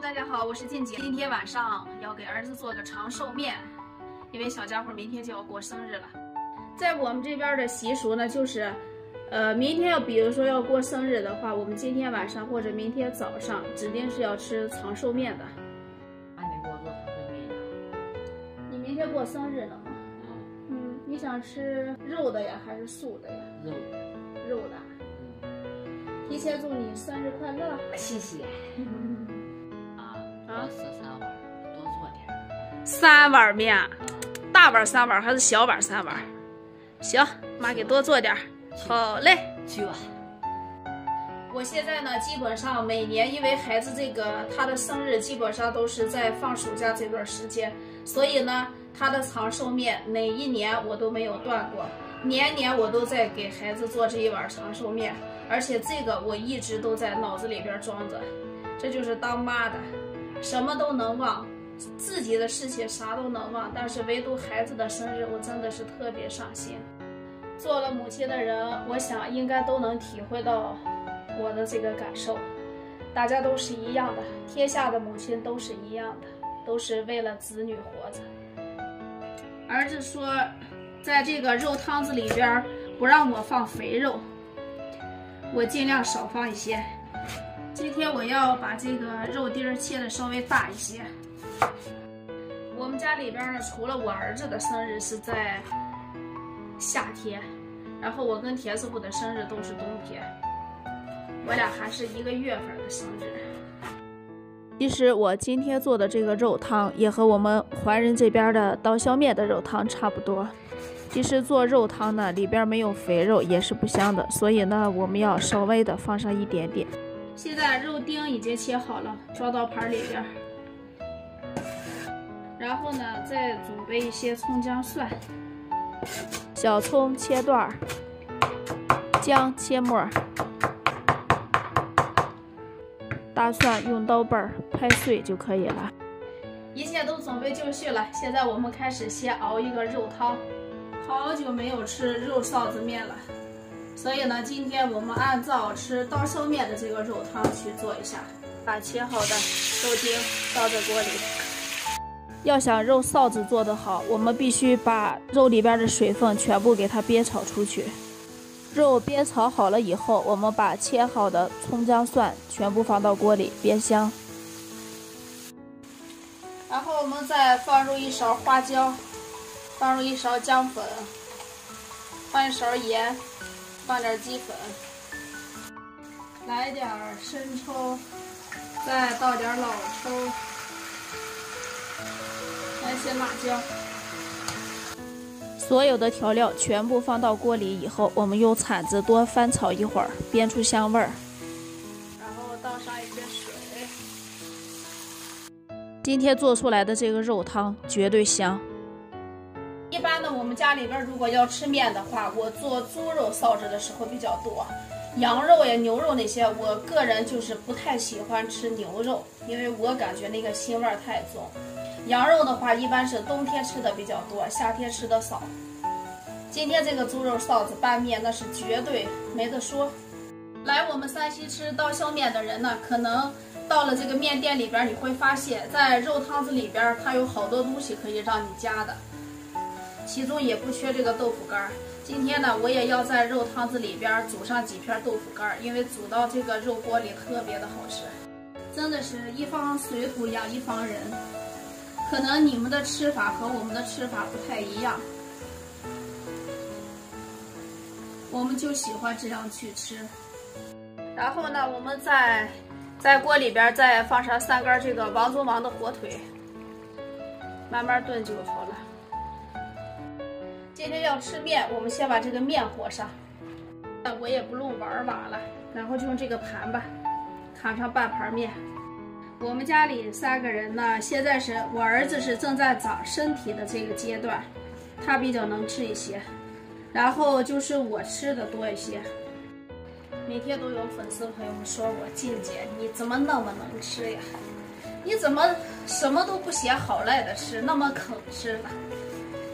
大家好，我是静姐。今天晚上要给儿子做个长寿面，因为小家伙明天就要过生日了。在我们这边的习俗呢，就是，明天比如说要过生日的话，我们今天晚上或者明天早上指定是要吃长寿面的。那你给我做长寿面呀？你明天过生日了吗？你想吃肉的呀，还是素的呀？肉的。提前祝你生日快乐！谢谢。吃3碗，多做点。3碗面，大碗3碗还是小碗3碗？行，妈给多做点。好嘞，去吧。我现在呢，基本上每年因为孩子他的生日基本上都是在放暑假这段时间，所以呢，他的长寿面哪一年我都没有断过，年年我都在给孩子做这一碗长寿面，而且这个我一直都在脑子里边装着，这就是当妈的。什么都能忘，自己的事情啥都能忘，但是唯独孩子的生日，我真的是特别上心。做了母亲的人，我想应该都能体会到我的这个感受。大家都是一样的，天下的母亲都是一样的，都是为了子女活着。儿子说，在这个肉汤子里边不让我放肥肉，我尽量少放一些。今天我要把这个肉丁切的稍微大一些。我们家里边呢，除了我儿子的生日是在夏天，然后我跟田师傅的生日都是冬天，我俩还是1个月份的生日。其实我今天做的这个肉汤也和我们怀仁这边的刀削面的肉汤差不多。其实做肉汤呢，里边没有肥肉也是不香的，所以呢，我们要稍微的放上一点点。现在肉丁已经切好了，装到盘里边。然后呢，再准备一些葱姜蒜，小葱切段，姜切末，大蒜用刀背拍碎就可以了。一切都准备就绪了，现在我们开始先熬一个肉汤。好久没有吃肉臊子面了。所以呢，今天我们按照吃刀削面的这个肉汤去做一下，把切好的肉丁倒在锅里。要想肉臊子做得好，我们必须把肉里边的水分全部给它煸炒出去。肉煸炒好了以后，我们把切好的葱姜蒜全部放到锅里煸香。然后我们再放入1勺花椒，放入1勺姜粉，放1勺盐。放点鸡粉，来点生抽，再倒点老抽，来些辣椒。所有的调料全部放到锅里以后，我们用铲子多翻炒一会儿，煸出香味儿。然后倒上一些水。今天做出来的这个肉汤绝对香。一般呢，我们家里边如果要吃面的话，我做猪肉臊子的时候比较多，羊肉呀、牛肉那些，我个人就是不太喜欢吃牛肉，因为我感觉那个腥味太重。羊肉的话，一般是冬天吃的比较多，夏天吃的少。今天这个猪肉臊子拌面，那是绝对没得说。来我们山西吃刀削面的人呢，可能到了这个面店里边，你会发现在肉汤子里边，它有好多东西可以让你加的。其中也不缺这个豆腐干。今天呢，我也要在肉汤子里边煮上几片豆腐干，因为煮到这个肉锅里特别的好吃。真的是一方水土养一方人，可能你们的吃法和我们的吃法不太一样，我们就喜欢这样去吃。然后呢，我们在锅里边再放上3根这个王中王的火腿，慢慢炖就好了。今天要吃面，我们先把这个面和上。我也不弄碗了，然后就用这个盘吧，扛上半盘面。我们家里3个人呢，现在是我儿子是正在长身体的这个阶段，他比较能吃一些，然后就是我吃的多一些。每天都有粉丝朋友们说我，静姐你怎么那么能吃呀？你怎么什么都不嫌好赖的吃，那么肯吃呢？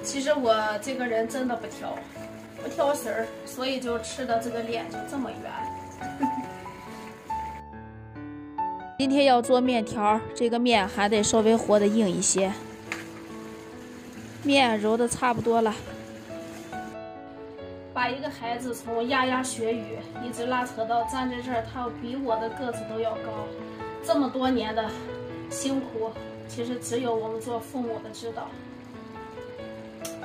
其实我这个人真的不挑食儿，所以就吃的这个脸就这么圆。今天要做面条，这个面还得稍微和的硬一些。面揉的差不多了，把一个孩子从牙牙学语一直拉扯到站在这儿，他比我的个子都要高。这么多年的辛苦，其实只有我们做父母的知道，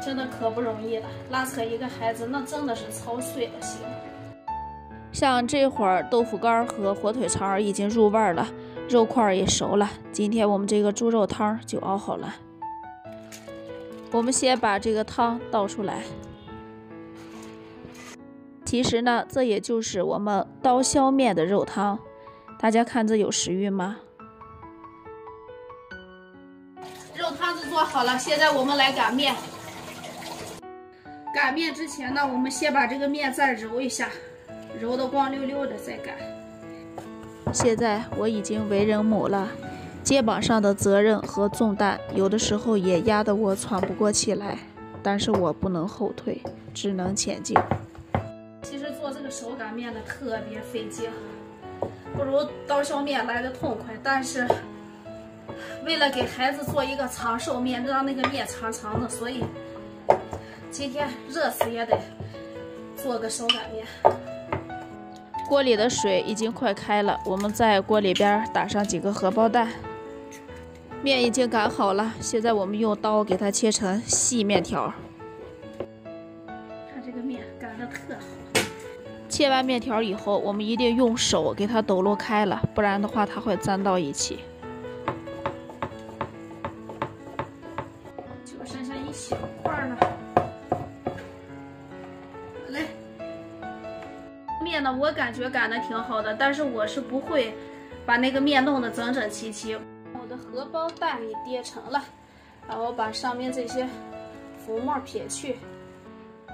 真的可不容易了。拉扯一个孩子，那真的是操碎了心。像这会儿豆腐干和火腿肠已经入味了，肉块也熟了。今天我们这个猪肉汤就熬好了。我们先把这个汤倒出来。其实呢，这也就是我们刀削面的肉汤。大家看这有食欲吗？肉汤子做好了，现在我们来擀面。擀面之前呢，我们先把这个面再揉一下，揉得光溜溜的再擀。现在我已经为人母了，肩膀上的责任和重担，有的时候也压得我喘不过气来，但是我不能后退，只能前进。其实做这个手擀面的特别费劲，不如刀削面来的痛快。但是为了给孩子做一个长寿面，让那个面长长的，所以今天热死也得做个手擀面。锅里的水已经快开了，我们在锅里边打上几个荷包蛋。面已经擀好了，现在我们用刀给它切成细面条。看这个面擀得特好。切完面条以后，我们一定用手给它抖落开了，不然的话它会粘到一起。就剩下一小块了。来，面呢，我感觉擀得挺好的，但是我是不会把那个面弄得整整齐齐。我的荷包蛋也跌成了，然后把上面这些浮沫撇去。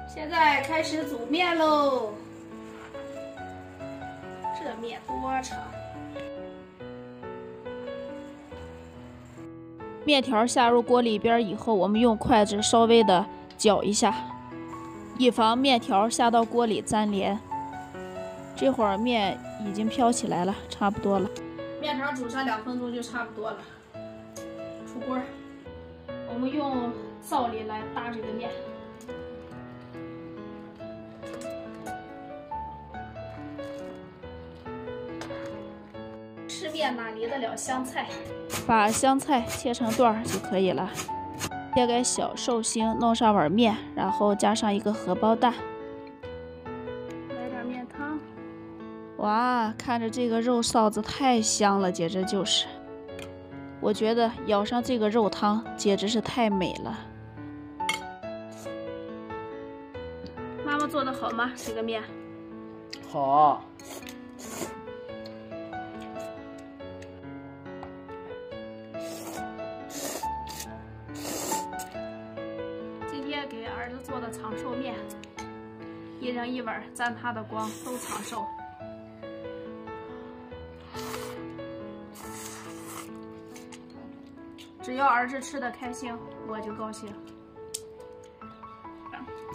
现在开始煮面喽。这面多长？面条下入锅里边以后，我们用筷子稍微的搅一下，以防面条下到锅里粘连。这会儿面已经飘起来了，差不多了。面条煮上2分钟就差不多了。出锅，我们用灶里来搭这个面。吃面哪离得了香菜？把香菜切成段就可以了。切个小寿星，弄上碗面，然后加上一个荷包蛋，来点面汤。哇，看着这个肉臊子太香了，简直就是。我觉得舀上这个肉汤简直是太美了。妈妈做的好吗？这个面好。给儿子做的长寿面，一人一碗，沾他的光，都长寿。只要儿子吃的开心，我就高兴。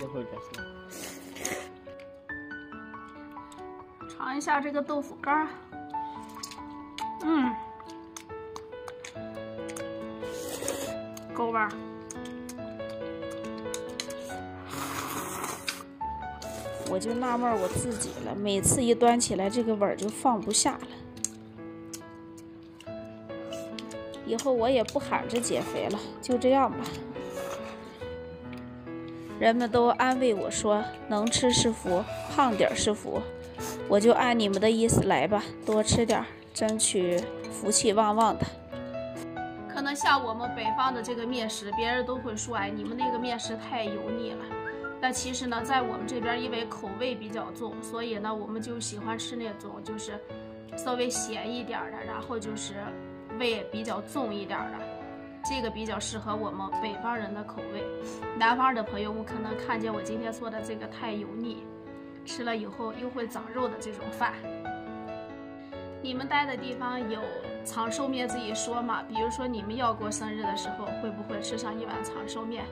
一会儿再说。尝一下这个豆腐干，够味儿。我就纳闷我自己了，每次一端起来，这个碗就放不下了。以后我也不喊着减肥了，就这样吧。人们都安慰我说，能吃是福，胖点是福。我就按你们的意思来吧，多吃点，争取福气旺旺的。可能像我们北方的这个面食，别人都会说，哎，你们那个面食太油腻了。但其实呢，在我们这边，因为口味比较重，所以呢，我们就喜欢吃那种就是稍微咸一点的，然后就是味比较重一点的，这个比较适合我们北方人的口味。南方的朋友们可能看见我今天做的这个太油腻，吃了以后又会长肉的这种饭。你们待的地方有长寿面这一说吗？比如说你们要过生日的时候，会不会吃上一碗长寿面？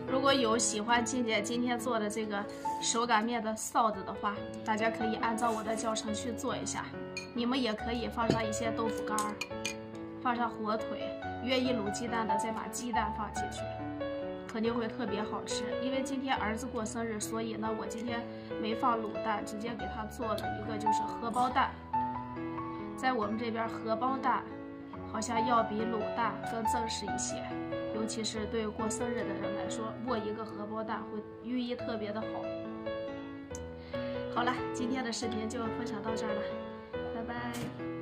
如果有喜欢静姐今天做的这个手擀面的臊子的话，大家可以按照我的教程去做一下。你们也可以放上一些豆腐干儿，放上火腿，约一卤鸡蛋的，再把鸡蛋放进去，肯定会特别好吃。因为今天儿子过生日，所以呢，我今天没放卤蛋，直接给他做了一个就是荷包蛋。在我们这边，荷包蛋好像要比卤蛋更正式一些，尤其是对过生日的人来说，握一个荷包蛋会寓意特别的好。好了，今天的视频就分享到这儿了，拜拜。